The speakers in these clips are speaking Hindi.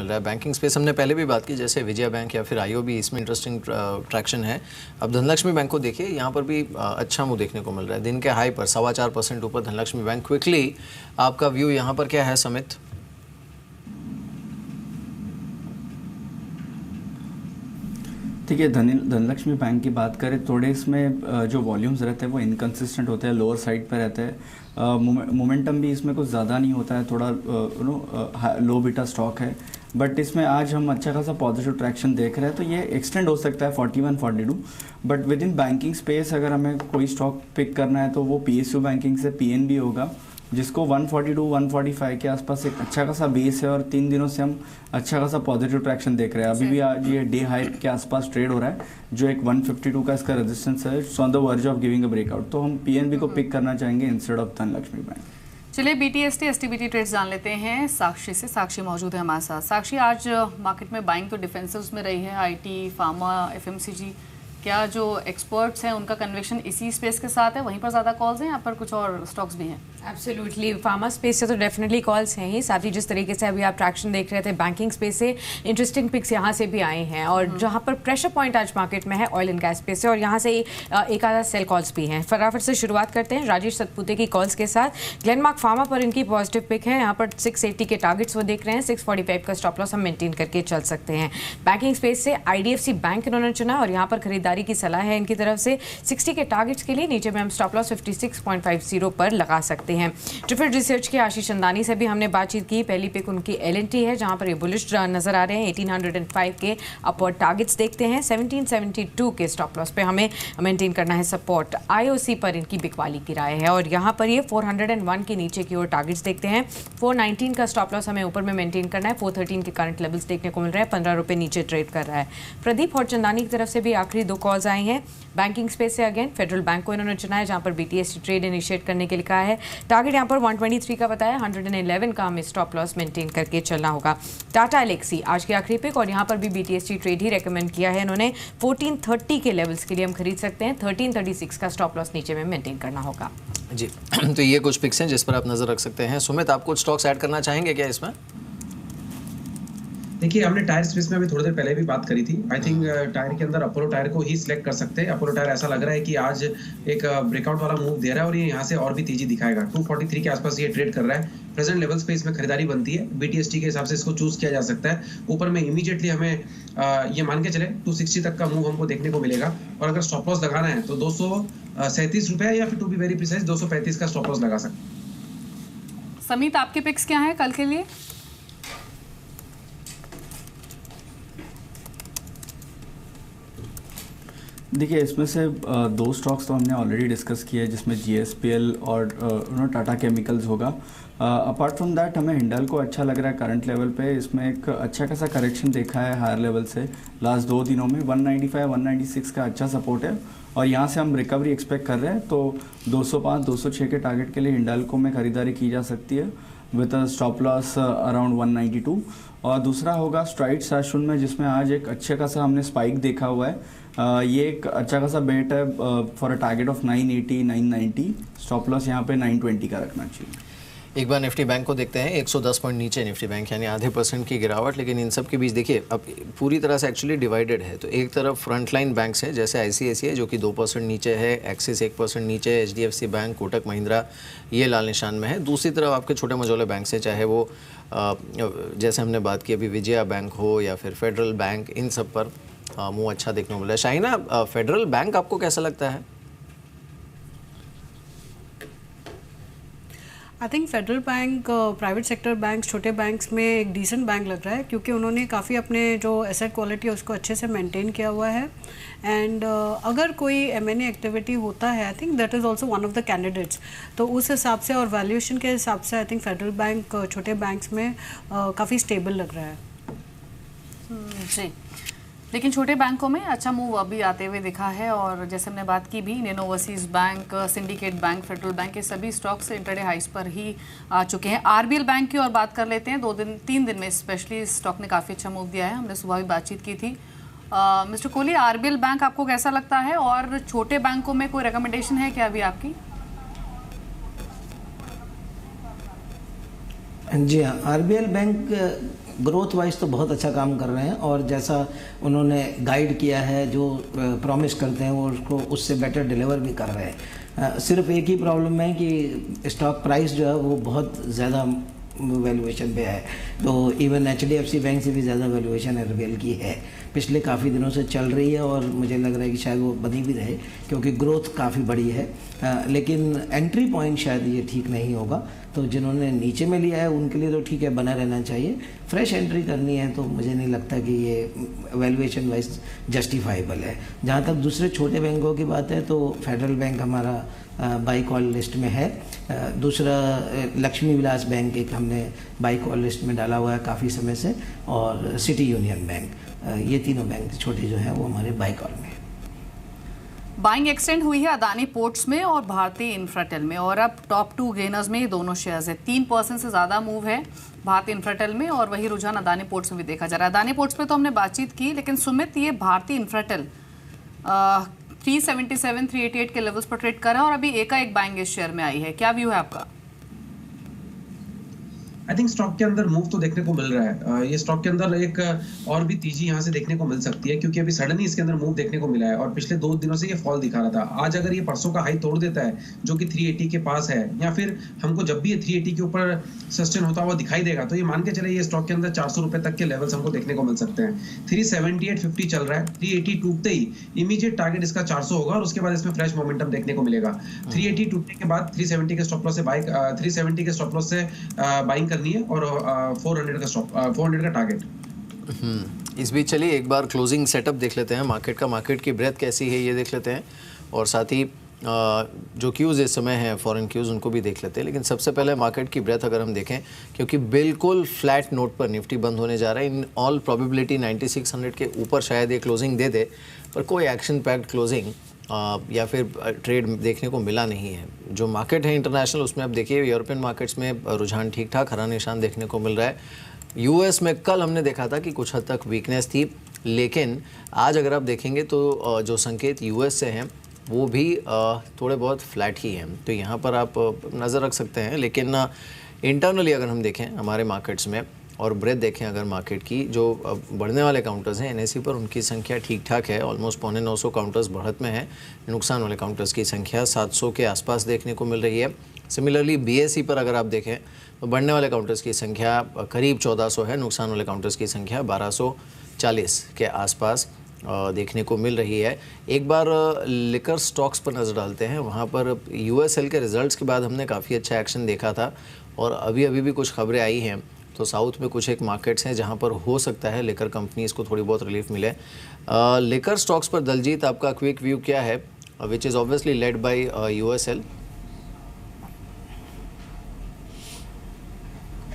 मिल रहा है। बैंकिंग स्पेस हमने पहले भी बात की, जैसे विजया बैंक या फिर आईओबी, इसमें इंटरेस्टिंग ट्रैक्शन है। अब धनलक्ष्मी बैंक को देखिए, यहाँ पर भी अच्छा मूव देखने को मिल रहा है। दिन के हाई पर 4.25% ऊपर धनलक्ष्मी बैंक। क्विकली आपका व्यू यहाँ पर क्या है समित? ठीक है, धनलक्ष्मी बैंक की बात करें, थोड़े इसमें जो वॉल्यूम्स रहते हैं वो इनकंसिस्टेंट होते हैं, लोअर साइड पर रहते हैं। मोमेंटम भी इसमें कुछ ज़्यादा नहीं होता है, थोड़ा लो बीटा स्टॉक है। बट इसमें आज हम अच्छा खासा पॉजिटिव ट्रैक्शन देख रहे हैं, तो ये एक्सटेंड हो सकता है 41, 42। But with in banking space अगर हमें कोई स्टॉक पिक करना है तो वो PSU बैंकिंग से PNB होगा, जिसको 142, 145 के आसपास एक अच्छा खासा बेस है और 3 दिनों से हम अच्छा खासा पॉजिटिव ट्रैक्शन देख रहे हैं। अभी भी आज ये डे हाई के आसपास ट्रेड हो रहा है, जो एक 152 का इसका रेजिस्टेंस है, it's on the verge of giving a breakout. तो हम PNB को पिक करना चाहेंगे इंस्टेड ऑफ धनलक्ष्मी बैंक। चलिए BTST STBT ट्रेड्स जान लेते हैं साक्षी से। साक्षी मौजूद है हमारे साथ। साक्षी, आज मार्केट में बाइंग तो डिफेंसिव्स में रही है, IT, फार्मा, FMCG। क्या जो एक्सपर्ट्स हैं उनका कन्विक्शन इसी स्पेस के साथ है, वहीं पर ज़्यादा कॉल्स हैं या पर कुछ और स्टॉक्स भी हैं? एब्सोल्युटली, फार्मा स्पेस से तो डेफिनेटली कॉल्स हैं ही, साथ ही जिस तरीके से अभी आप ट्रैक्शन देख रहे थे बैंकिंग स्पेस से, इंटरेस्टिंग पिक्स यहाँ से भी आए हैं। और जहाँ पर प्रेशर पॉइंट आज मार्केट में है ऑयल एंड गैस स्पेस से, और यहाँ से एक आधा सेल कॉल्स भी हैं। फटाफट से शुरुआत करते हैं राजेश सतपुते की कॉल्स के साथ। ग्लेनमार्क फार्मा पर इनकी पॉजिटिव पिक है, यहाँ पर 680 के टारगेट्स वो देख रहे हैं, 645 का स्टॉप लॉस हम मेंटेन करके चल सकते हैं। बैंकिंग स्पेस से IDFC बैंक इन्होंने चुना और यहाँ पर खरीदारी की सलाह है इनकी तरफ से। 60 के टारगेट्स के लिए नीचे में हम स्टॉप लॉस 56.50 पर लगा सकते हैं। ट्रिफिड रिसर्च के आशीष चंदानी से भी हमने बातचीत की। पहली पिक उनकी L&T है, जहां पर ये बुलिश नजर आ रहे हैं। 1805 के अपवर्ड टारगेट्स देखते हैं, 1772 के स्टॉप लॉस पे हमें मेंटेन करना है सपोर्ट। IOC पर इनकी बिकवाली की राय है और यहाँ पर ये 401 के नीचे की ओर टारगेट्स देखते हैं। 419 का स्टॉप लॉस हमें ऊपर में मेंटेन करना है। 413 के करंट लेवल्स देखने को मिल रहे हैं, 15 रुपये नीचे ट्रेड कर रहा है। प्रदीप और चंदानी की तरफ से भी आखिरी 2 कॉल्स आई हैं। बैंकिंग स्पेस से अगेन फेडरल बैंक को इन्होंने चुना है, जहां पर BTST ट्रेड इनिशिएट करने के लिए कहा है। टारगेट यहां पर 123 का बताया, 111 का हमें स्टॉप लॉस मेंटेन करके चलना होगा। टाटा एलेक्सी आज की आखिरी पिक और यहां पर भी BTST ट्रेड ही रेकमेंड किया है इन्होंने। 1430 के लेवल्स के लिए हम खरीद सकते हैं, 1336 का स्टॉप लॉस नीचे में मेंटेन करना होगा जी। तो ये कुछ पिक्स हैं जिस पर आप नजर रख सकते हैं। सुमित, आप कुछ स्टॉक्स ऐड करना चाहेंगे क्या इसमें? देखिए, हमने टायर स्पेस में अभी थोड़ी देर पहले भी बात करी थी। आई थिंक टायर के अंदर अपोलो टायर को ही सिलेक्ट कर सकते हैं। अपोलो टायर ऐसा लग रहा है कि आज एक ब्रेकआउट वाला मूव दे रहा है और ये यहाँ से और भी तेजी दिखाएगा। 243 के आसपास ये ट्रेड कर रहा है। प्रेजेंट लेवल पे इसमें खरीदारी बनती है। BTST के हिसाब से इसको चूज किया जा सकता है। ऊपर में इमीडिएटली हमें ये मान के चले 260 तक का मूव हमको देखने को मिलेगा। और अगर स्टॉप लॉस लगाना है तो 237 रुपए या फिर टू बी वेरी प्रिसाइज 235 का स्टॉप लॉस लगा सकते। समीत, आपके पिक्स क्या हैं कल के लिए? देखिए, इसमें से 2 स्टॉक्स तो हमने ऑलरेडी डिस्कस किए, जिसमें GSPL और टाटा केमिकल्स होगा। अपार्ट फ्रॉम दैट हमें हिंडल को अच्छा लग रहा है करंट लेवल पे। इसमें एक अच्छा खासा करेक्शन देखा है हायर लेवल से लास्ट 2 दिनों में। 195, 196 का अच्छा सपोर्ट है और यहाँ से हम रिकवरी एक्सपेक्ट कर रहे हैं। तो 205, 206 के टारगेट के लिए हिंडल को में खरीदारी की जा सकती है with a stop loss around 192। और दूसरा होगा स्ट्राइड साशुन में, जिसमें आज एक अच्छा खासा हमने स्पाइक देखा हुआ है। ये एक अच्छा खासा बेट है for a target of 980, 990। Stop loss यहाँ पे 920 का रखना चाहिए। एक बार निफ्टी बैंक को देखते हैं। 110 पॉइंट नीचे निफ्टी बैंक, यानी आधे % की गिरावट। लेकिन इन सब के बीच देखिए, अब पूरी तरह से एक्चुअली डिवाइडेड है। तो एक तरफ फ्रंटलाइन बैंक्स हैं जैसे ICICI जो कि 2% नीचे है, एक्सिस 1% नीचे, HDFC बैंक, कोटक महिंद्रा ये लाल निशान में है। दूसरी तरफ आपके छोटे मझोले बैंक हैं, चाहे वो जैसे हमने बात की अभी विजया बैंक हो या फिर फेडरल बैंक, इन सब पर मुँह अच्छा देखने को मिला है। शाइना, फेडरल बैंक आपको कैसा लगता है? I think federal bank private sector bank, छोटे बैंक्स में एक डिसेंट बैंक लग रहा है, क्योंकि उन्होंने काफ़ी अपने जो एसेट क्वालिटी है उसको अच्छे से मेंटेन किया हुआ है। एंड अगर कोई M&A एक्टिविटी होता है, I think that is also one of the candidates. तो उस हिसाब से और वैल्यूएशन के हिसाब से आई थिंक फेडरल बैंक छोटे बैंक्स में काफ़ी स्टेबल लग रहा है जी। लेकिन छोटे बैंकों में अच्छा मूव अभी आते हुए दिखा है। और जैसे हमने बात की भी, Indian overseas bank, syndicate bank, federal bank के सभी स्टॉक्स इंटरडे हाइस पर ही आ चुके हैं। RBL बैंक की और बात कर लेते हैं। 3 दिन में स्पेशली इस स्टॉक ने काफ़ी अच्छा मूव दिया है। हमने सुबह भी बातचीत की थी। मिस्टर कोहली, RBL बैंक आपको कैसा लगता है और छोटे बैंकों में कोई रिकमेंडेशन है क्या अभी आपकी? जी हाँ, आरबीएल बैंक ग्रोथ वाइज तो बहुत अच्छा काम कर रहे हैं और जैसा उन्होंने गाइड किया है, जो प्रॉमिस करते हैं वो उसको उससे बेटर डिलीवर भी कर रहे हैं। सिर्फ एक ही प्रॉब्लम है कि स्टॉक प्राइस जो है वो बहुत ज़्यादा वैल्यूएशन पे है, तो इवन एचडीएफसी बैंक से भी ज़्यादा वैल्यूएशन आरबीएल की है, पिछले काफ़ी दिनों से चल रही है और मुझे लग रहा है कि शायद वो बनी भी रहे क्योंकि ग्रोथ काफ़ी बड़ी है। लेकिन एंट्री पॉइंट शायद ये ठीक नहीं होगा, तो जिन्होंने नीचे में लिया है उनके लिए तो ठीक है, बना रहना चाहिए। फ्रेश एंट्री करनी है तो मुझे नहीं लगता कि ये वैल्यूएशन वाइज जस्टिफाइबल है। जहाँ तक दूसरे छोटे बैंकों की बात है तो फेडरल बैंक हमारा बाई कॉल लिस्ट में है, दूसरा लक्ष्मी विलास बैंक एक हमने बाई कॉल लिस्ट में डाला हुआ है काफ़ी समय से, और सिटी यूनियन बैंक, ये तीनों बैंक छोटे जो हैं वो हमारे बाई कॉल में है। बाइंग एक्सटेंड हुई है अदानी पोर्ट्स में और भारतीय इंफ्राटेल में, और अब टॉप 2 गेनर्स में ये दोनों शेयर्स है। 3% से ज़्यादा मूव है भारतीय इंफ्राटेल में, और वही रुझान अदानी पोर्ट्स में भी देखा जा रहा है। अदानी पोर्ट्स पे तो हमने बातचीत की, लेकिन सुमित, ये भारतीय इंफ्राटेल 377, 388 के लेवल्स पर ट्रेड कर रहा है और अभी एकाएक बाइंग इस शेयर में आई है, क्या व्यू है आपका? आई थिंक स्टॉक के अंदर मूव तो देखने को मिल रहा है। ये स्टॉक के अंदर एक और भी तेजी यहाँ से देखने को मिल सकती है, क्योंकि अभी सडनली इसके अंदर मूव देखने को मिला है और पिछले 2 दिनों से ये फॉल दिखा रहा था। आज अगर ये परसों का हाई तोड़ देता है जो कि 380 के पास है, या फिर हमको जब भी ये 380 के ऊपर सस्टेन होता हुआ दिखाई देगा तो ये मान के चले ये स्टॉक के अंदर 400 रुपए तक के लेवल्स हमको देखने को मिल सकते हैं। 378.50 चल रहा है, 380 टूटते ही इमीडिएट टारगेट इसका 400 होगा और उसके बाद इसमें फ्रेश मोमेंटम देखने को मिलेगा। 380 टूटने के बाद 370 के स्टॉप लॉस से 370 के स्टॉप लॉस से बाइंग करनी है और 400 का टारगेट। इस बीच चलिए एक बार क्लोजिंग सेटअप देख लेते हैं मार्केट का, मार्केट की ब्रेथ कैसी है ये देख लेते हैं, और साथ ही जो क्यूज़ इस समय हैं फॉरेन क्यूज़ उनको भी देख लेते हैं। लेकिन सबसे पहले मार्केट की ब्रेथ अगर हम देखें, क्योंकि बिल्कुल फ्लैट नोट पर निफ्टी बंद होने जा रहा है, इन ऑल प्रोबेबिलिटी 9600 के ऊपर शायद ये क्लोजिंग दे दे, पर कोई एक्शन पैक्ड क्लोजिंग या फिर ट्रेड देखने को मिला नहीं है। जो मार्केट है इंटरनेशनल, उसमें अब देखिए यूरोपियन मार्केट्स में रुझान ठीक ठाक हरा निशान देखने को मिल रहा है। यूएस में कल हमने देखा था कि कुछ हद तक वीकनेस थी, लेकिन आज अगर आप देखेंगे तो जो संकेत यूएस से हैं वो भी थोड़े बहुत फ्लैट ही हैं, तो यहाँ पर आप नज़र रख सकते हैं। लेकिन इंटरनली अगर हम देखें हमारे मार्केट्स में और ब्रेथ देखें अगर मार्केट की, जो बढ़ने वाले काउंटर्स हैं एनएसई पर, उनकी संख्या ठीक ठाक है, ऑलमोस्ट 950 काउंटर्स बढ़त में है। नुकसान वाले काउंटर्स की संख्या 700 के आसपास देखने को मिल रही है। सिमिलरली बीएसई पर अगर आप देखें तो बढ़ने वाले काउंटर्स की संख्या करीब 1400 है, नुकसान वाले काउंटर्स की संख्या 1240 के आसपास देखने को मिल रही है। एक बार लिकर स्टॉक्स पर नज़र डालते हैं, वहाँ पर यूएसएल के रिजल्ट्स के बाद हमने काफ़ी अच्छा एक्शन देखा था और अभी भी कुछ खबरें आई हैं, तो साउथ में कुछ एक मार्केट्स हैं जहां पर हो सकता है लिकर कंपनीज को थोड़ी बहुत रिलीफ मिले। लिकर स्टॉक्स पर दलजीत आपका क्विक व्यू क्या है, which is obviously led by USL?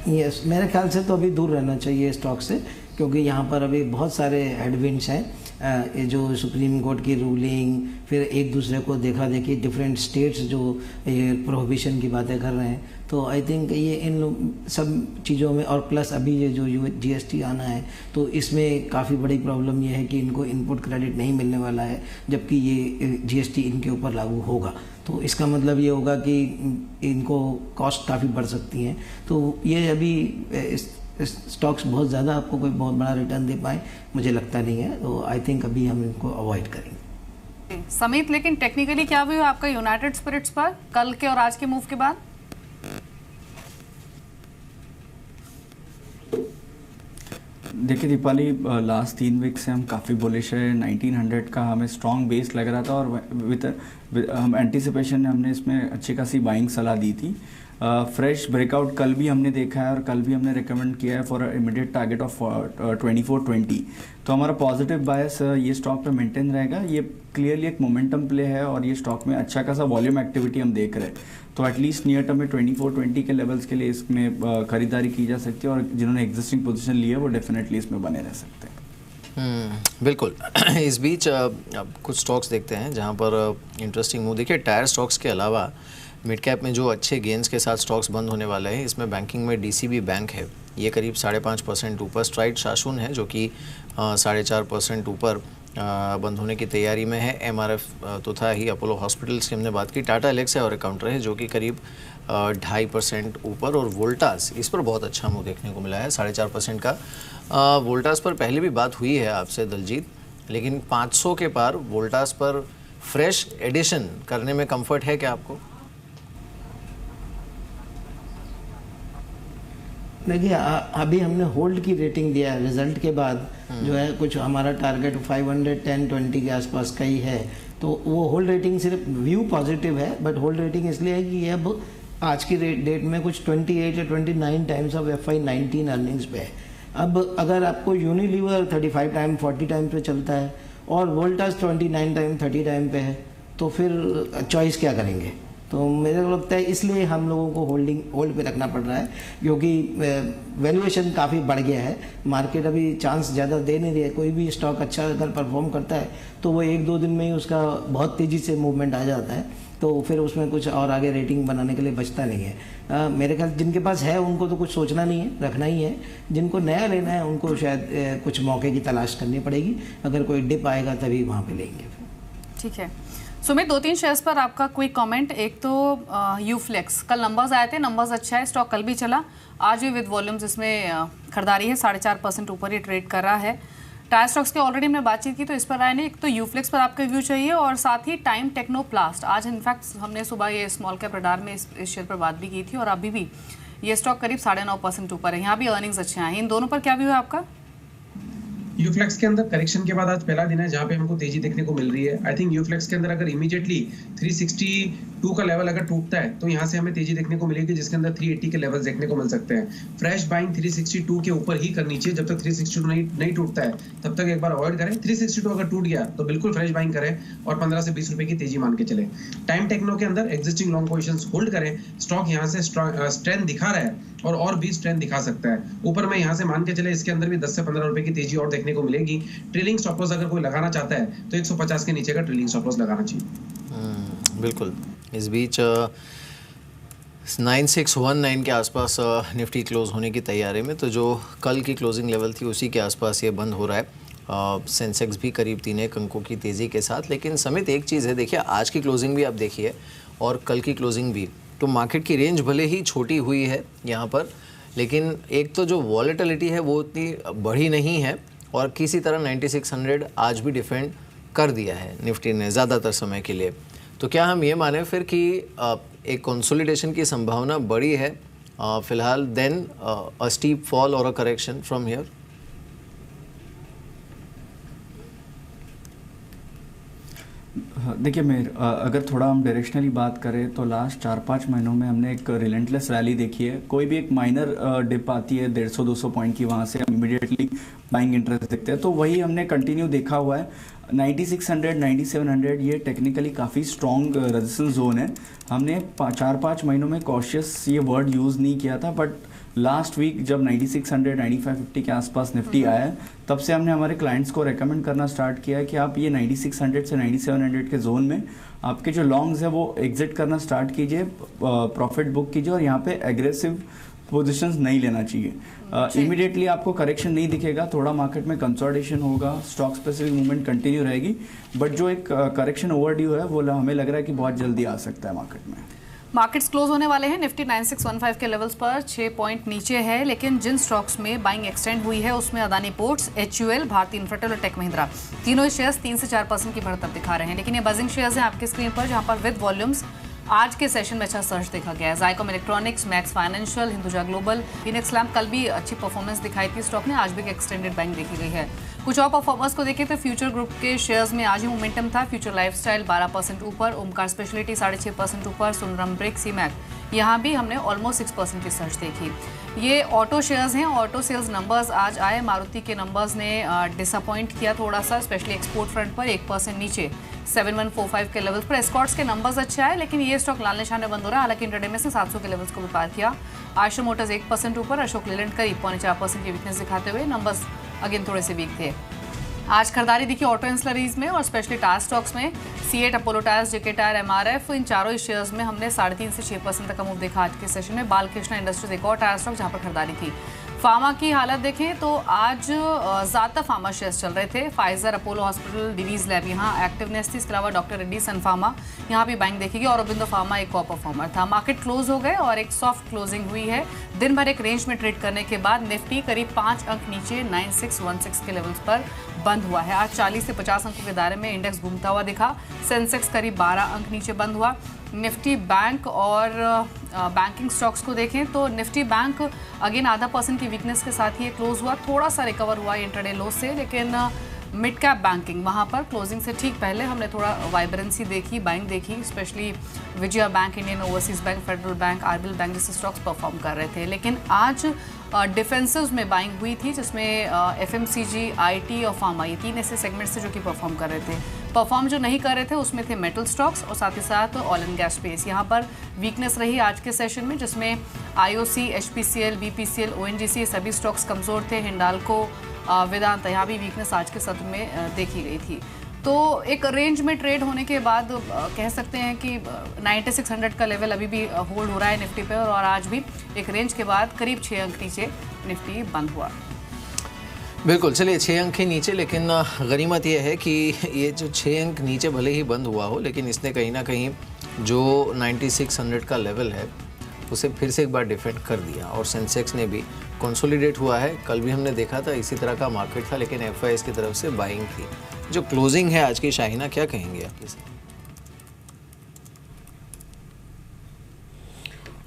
Yes, मेरे ख्याल से तो अभी दूर रहना चाहिए स्टॉक से, क्योंकि यहाँ पर अभी बहुत सारे हेडविंड्स हैं। ये जो सुप्रीम कोर्ट की रूलिंग, फिर एक दूसरे को देखा देखी डिफरेंट स्टेट्स जो ये प्रोहिबिशन की बातें कर रहे हैं, तो आई थिंक ये इन सब चीज़ों में, और प्लस अभी ये जो जीएसटी आना है तो इसमें काफ़ी बड़ी प्रॉब्लम ये है कि इनको इनपुट क्रेडिट नहीं मिलने वाला है, जबकि ये जीएसटी इनके ऊपर लागू होगा। तो इसका मतलब ये होगा कि इनको कॉस्ट काफ़ी बढ़ सकती हैं। तो ये अभी स्टॉक्स बहुत ज़्यादा आपको कोई बहुत बड़ा रिटर्न दे पाए मुझे लगता नहीं है, तो आई थिंक अभी हम इनको अवॉइड करेंगे। समित, लेकिन टेक्निकली क्या व्यू आपका यूनाइटेड स्पिरिट्स पर कल के और आज के मूव के बाद? देखिए दीपाली, लास्ट 3 वीक से हम काफ़ी बुलिश है। 1900 का हमें स्ट्रॉन्ग बेस लग रहा था और विद हम एंटिसिपेशन ने हमने इसमें अच्छी खासी बाइंग सलाह दी थी। फ्रेश ब्रेकआउट कल भी हमने देखा है और कल भी हमने रिकमेंड किया है फॉर इमीडिएट टारगेट ऑफ 2420। तो हमारा पॉजिटिव बायस ये स्टॉक पे मेंटेन रहेगा। ये क्लियरली एक मोमेंटम प्ले है और ये स्टॉक में अच्छा खासा वॉल्यूम एक्टिविटी हम देख रहे हैं, तो एटलीस्ट नियर टर्म में 2420 के लेवल्स के लिए इसमें खरीदारी की जा सकती है और जिन्होंने एग्जिस्टिंग पोजीशन ली है वो डेफिनेटली इसमें बने रह सकते हैं। बिल्कुल। इस बीच अब कुछ स्टॉक्स देखते हैं जहां पर इंटरेस्टिंग मूव। देखिए टायर स्टॉक्स के अलावा मिड कैप में जो अच्छे गेंस के साथ स्टॉक्स बंद होने वाले हैं, इसमें बैंकिंग में डीसीबी बैंक है, ये करीब 5.5% ऊपर। स्ट्राइड शासून है जो कि 4.5% ऊपर बंद होने की तैयारी में है। एमआरएफ तो था ही। अपोलो हॉस्पिटल्स की हमने बात की। टाटा एलेक्सा और काउंटर है जो कि करीब 2.5% ऊपर। और वोल्टास इस पर बहुत अच्छा मूव देखने को मिला है 4.5% का। वोल्टास पर पहले भी बात हुई है आपसे दलजीत, लेकिन 500 के पार वोल्टास पर फ्रेश एडिशन करने में कंफर्ट है क्या आपको? देखिए अभी हमने होल्ड की रेटिंग दिया है, रिजल्ट के बाद जो है कुछ हमारा टारगेट 510-20 के आसपास का ही है, तो वो होल्ड रेटिंग सिर्फ व्यू पॉजिटिव है, बट होल्ड रेटिंग इसलिए है कि ये अब आज की डेट में कुछ 28 या 29 टाइम्स ऑफ FY19 अर्निंग्स पे है। अब अगर आपको यूनिलीवर 35 टाइम 40 टाइम पे चलता है और वोल्टास 29 टाइम 30 टाइम पे है, तो फिर चॉइस क्या करेंगे? तो मेरे को लगता है इसलिए हम लोगों को होल्ड पे रखना पड़ रहा है, क्योंकि वैल्यूएशन काफ़ी बढ़ गया है। मार्केट अभी चांस ज़्यादा दे नहीं रही है। कोई भी स्टॉक अच्छा अगर परफॉर्म करता है तो वो 1-2 दिन में ही उसका बहुत तेज़ी से मूवमेंट आ जाता है, तो फिर उसमें कुछ और आगे रेटिंग बनाने के लिए बचता नहीं है। मेरे ख्याल जिनके पास है उनको तो कुछ सोचना नहीं है, रखना ही है। जिनको नया लेना है उनको शायद कुछ मौके की तलाश करनी पड़ेगी, अगर कोई डिप आएगा तभी वहाँ पे लेंगे। ठीक है सुमित, 2-3 शेयर्स पर आपका क्विक कमेंट। एक तो यूफ्लेक्स, कल नंबर्स आए थे, नंबर्स अच्छा है, स्टॉक कल भी चला, आज भी विद वॉल्यूम्स इसमें खरीदारी है, 4.5% ऊपर ही ट्रेड कर रहा है। टायर स्टॉक्स की ऑलरेडी हमने बातचीत की तो इस पर आए नहीं। एक तो यूफ्लेक्स पर आपका व्यू चाहिए और साथ ही टाइम टेक्नोप्लास्ट। आज इनफैक्ट हमने सुबह ये स्मॉल कैप रडार में इस शेयर पर बात भी की थी और अभी भी ये स्टॉक करीब 9.5% ऊपर है, यहाँ भी अर्निंग्स अच्छे हैं। इन दोनों पर क्या व्यू है आपका? यूफ्लेक्स के अंदर करेक्शन के बाद आज पहला दिन है जहां पे हमको तेजी देखने को मिल रही है। आई थिंक यूफ्लेक्स के अंदर अगर इमीडिएटली 362 का लेवल अगर टूटता है तो यहां से हमें तेजी देखने को मिलेगी, जिसके अंदर 380 के लेवल्स देखने को मिल सकते हैं। फ्रेश बाइंग 362 के ऊपर ही करनी चाहिए। जब तक 362 नहीं टूटता है तब तक एक बार अवॉइड करें। 362 अगर टूट गया तो बिल्कुल फ्रेश बाइंग करें और 15 से 20 रुपए की तेजी मान के चले। टाइम टेक्नो के अंदर एग्जिस्टिंग लॉन्ग पोजीशंस होल्ड करें। स्टॉक यहां से स्ट्रेंथ दिखा रहा है और भी स्ट्रेंथ दिखा सकता है। ऊपर में यहां से मान के चले इसके अंदर भी 10 से 15 रुपए की तेजी और देखने को मिलेगी। ट्रेलिंग स्टॉप लॉस अगर कोई लगाना चाहता है तो 150 के नीचे का ट्रेलिंग स्टॉप लॉस लगाना चाहिए। बिल्कुल। इस बीच 9619 के आसपास निफ्टी क्लोज होने की तैयारी में, तो जो कल की क्लोजिंग लेवल थी उसी के आसपास ये बंद हो रहा है। सेंसेक्स भी करीब 3 अंकों की तेज़ी के साथ। लेकिन समित एक चीज़ है, देखिए आज की क्लोजिंग भी आप देखिए और कल की क्लोजिंग भी, तो मार्केट की रेंज भले ही छोटी हुई है यहाँ पर, लेकिन एक तो जो वॉलेटिलिटी है वो उतनी बढ़ी नहीं है और किसी तरह 9600 आज भी डिफेंड कर दिया है निफ्टी ने ज़्यादातर समय के लिए। तो क्या हम ये माने फिर कि एक कंसोलिडेशन की संभावना बड़ी है फिलहाल, देन अ स्टीप फॉल और अ करेक्शन फ्रॉम हियर? देखिए अगर थोड़ा हम डायरेक्शनली बात करें तो लास्ट 4-5 महीनों में हमने एक रिलेंटलेस रैली देखी है। कोई भी एक माइनर डिप आती है 150-200 पॉइंट की, वहाँ से हम इमीडिएटली बाइंग इंटरेस्ट देखते हैं, तो वही हमने कंटिन्यू देखा हुआ है। 9600, 9700 ये टेक्निकली काफ़ी स्ट्रॉन्ग रेजिस्टेंस जोन है। हमने 4-5 महीनों में कॉशियस ये वर्ड यूज़ नहीं किया था, बट लास्ट वीक जब 9600, 9550 के आसपास निफ्टी आया है, तब से हमने हमारे क्लाइंट्स को रेकमेंड करना स्टार्ट किया कि आप ये 9600 से 9700 के जोन में आपके जो लॉन्ग्स है वो एग्जिट करना स्टार्ट कीजिए, प्रॉफिट बुक कीजिए और यहाँ पे एग्रेसिव पोजीशंस नहीं लेना चाहिए। इमीडिएटली आपको करेक्शन नहीं दिखेगा, थोड़ा मार्केट में कंसोलिडेशन होगा, स्टॉक स्पेसिफिक मूवमेंट कंटिन्यू रहेगी, बट जो एक करेक्शन ओवरड्यू है वो हमें लग रहा है कि बहुत जल्दी आ सकता है मार्केट में। मार्केट्स क्लोज होने वाले हैं। निफ्टी 9615 के लेवल्स पर 6 पॉइंट नीचे है, लेकिन जिन स्टॉक्स में बाइंग एक्सटेंड हुई है उसमें अदानी पोर्ट्स, HUL, भारतीय इन्फ्राटेल और टेक महिंद्रा, तीनों शेयर्स 3 से 4% की बढ़त दिखा रहे हैं। लेकिन ये बजिंग शेयर्स हैं आपके स्क्रीन पर, जहां पर विद वॉल्यूम्स आज के सेशन में अच्छा सर्च देखा गया है। Zicom Electronics, Max Financial, Hinduja Global, Phoenix Lamp, कल भी अच्छी परफॉर्मेंस दिखाई थी स्टॉक ने, आज भी एक एक्सटेंडेड बाइंग देखी गई है। कुछ और परफॉर्मेंस को देखें तो फ्यूचर ग्रुप के शेयर्स में आज ही मोमेंटम था। फ्यूचर लाइफस्टाइल 12% ऊपर, ओमकार स्पेशलिटी 6.5% ऊपर, सुंदरम ब्रिक, सीमैक, यहाँ भी हमने ऑलमोस्ट 6% की सर्च देखी। ये ऑटो शेयर्स हैं, ऑटो सेल्स नंबर्स आज आए। मारुति के नंबर्स ने डिसअपॉइंट किया थोड़ा सा, स्पेशली एक्सपोर्ट फ्रंट पर 1% नीचे 7145 के लेवल्स पर। एस्कॉर्ट्स के नंबर्स अच्छे आए, लेकिन ये स्टॉक लाल निशान में बंद हो रहा है। हालांकि इंट्राडे में से 700 के लेवल्स को भी पार किया। आयशर मोटर्स 1% ऊपर, अशोक लेलैंड करीब 4.5% की वीकनेस दिखाते हुए नंबर्स अगेन थोड़े से वीक थे। आज खरीदारी दिखी ऑटो इंसलरीज में और स्पेशली टायर स्टॉक्स में। C8, अपोलो टायर्स, जेके टायर, MRF, इन चारों शेयर्स में हमने 3.5 से 6% तक का मूव देखा आज के सेशन में। बालकृष्ण इंडस्ट्रीज एक और टायर स्टॉक जहां पर खरीदारी थी। फार्मा की हालत देखें तो आज ज़्यादा फार्मा शेयर्स चल रहे थे। Pfizer, Apollo hospital, Divi's lab यहाँ एक्टिवनेस थी। इसके अलावा डॉक्टर रेड्डी, सन फार्मा यहाँ भी बैंक देखेगी और अरबिंदो फार्मा एक कॉप परफॉर्मर था। मार्केट क्लोज हो गए और एक सॉफ्ट क्लोजिंग हुई है। दिन भर एक रेंज में ट्रेड करने के बाद निफ्टी करीब 5 अंक नीचे 9616 के लेवल्स पर बंद हुआ है। आज 40 से 50 अंकों के दायरे में इंडेक्स घूमता हुआ दिखा। सेंसेक्स करीब 12 अंक नीचे बंद हुआ। निफ्टी बैंक और बैंकिंग स्टॉक्स को देखें तो निफ्टी बैंक अगेन 0.5% की वीकनेस के साथ ही ये क्लोज हुआ। थोड़ा सा रिकवर हुआ इंट्राडे लो से, लेकिन मिड कैप बैंकिंग वहाँ पर क्लोजिंग से ठीक पहले हमने थोड़ा वाइब्रेंसी देखी, बाइंग देखी। Specially Vijaya bank, Indian overseas bank, federal bank, RBL bank जैसे स्टॉक्स परफॉर्म कर रहे थे। लेकिन आज डिफेंसिव्स में बाइंग हुई थी, जिसमें एफएमसीजी, आईटी और फार्मा, ये 3 ऐसे सेगमेंट्स थे जो कि परफॉर्म कर रहे थे। परफॉर्म जो नहीं कर रहे थे उसमें थे मेटल स्टॉक्स और साथ ही साथ ऑयल एंड गैस स्पेस। यहाँ पर वीकनेस रही आज के सेशन में, जिसमें आईओसी, एचपीसीएल, बीपीसीएल, ओएनजीसी सभी स्टॉक्स कमज़ोर थे। हिंडाल्को, वेदांत, यहाँ भी वीकनेस आज के सत्र में देखी गई थी। तो एक रेंज में ट्रेड होने के बाद कह सकते हैं कि 9600 का लेवल अभी भी होल्ड हो रहा है निफ्टी पे, और आज भी एक रेंज के बाद करीब 6 अंक नीचे निफ्टी बंद हुआ। बिल्कुल, चलिए 6 अंक ही नीचे, लेकिन गनीमत यह है कि ये जो 6 अंक नीचे भले ही बंद हुआ हो, लेकिन इसने कहीं ना कहीं जो 9600 का लेवल है उसे फिर से एक बार डिफेंड कर दिया। और सेंसेक्स ने भी कंसोलिडेट हुआ है। कल भी हमने देखा था इसी तरह का मार्केट था, लेकिन एफआईएस की तरफ से बाइंग थी। जो क्लोजिंग है आज की, शाहिना क्या कहेंगे आप इसे?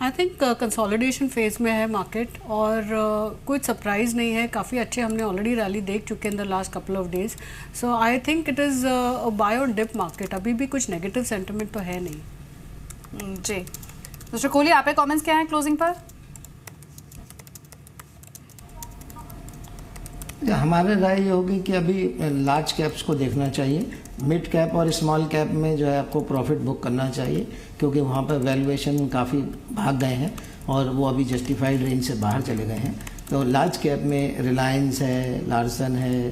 आई थिंक कंसोलिडेशन फेज में है मार्केट, और कुछ सरप्राइज नहीं है। काफ़ी अच्छे हमने ऑलरेडी रैली देख चुके हैं in the last couple of days. So I think it is by और डिप मार्केट। अभी भी कुछ नेगेटिव सेंटिमेंट तो है नहीं। जी मिस्टर कोहली, आपके कमेंट्स क्या हैं क्लोजिंग पर? हमारी राय ये होगी कि अभी लार्ज कैप्स को देखना चाहिए। मिड कैप और स्मॉल कैप में जो है आपको प्रॉफिट बुक करना चाहिए, क्योंकि वहाँ पर वैल्यूएशन काफ़ी भाग गए हैं और वो अभी जस्टिफाइड रेंज से बाहर चले गए हैं। तो लार्ज कैप में रिलायंस है, लार्सन है,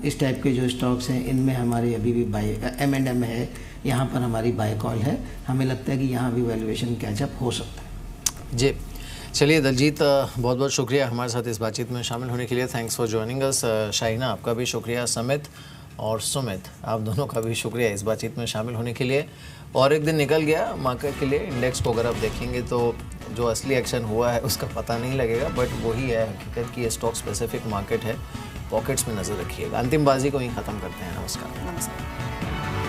इस टाइप के जो स्टॉक्स हैं, इनमें हमारी अभी भी बाय, M&M है, यहाँ पर हमारी बाय कॉल है। हमें लगता है कि यहाँ भी वैल्यूएशन कैचअप हो सकता है। जी, चलिए दलजीत, बहुत बहुत शुक्रिया हमारे साथ इस बातचीत में शामिल होने के लिए। Thanks for joining us. Shahina, आपका भी शुक्रिया। समित और सुमित, आप दोनों का भी शुक्रिया इस बातचीत में शामिल होने के लिए। और एक दिन निकल गया मार्केट के लिए। इंडेक्स को अगर आप देखेंगे तो जो असली एक्शन हुआ है उसका पता नहीं लगेगा, बट वही है हकीकत कि ये स्टॉक स्पेसिफिक मार्केट है। पॉकेट्स में नज़र रखिएगा। अंतिम बाजी को ही ख़त्म करते हैं। नमस्कार।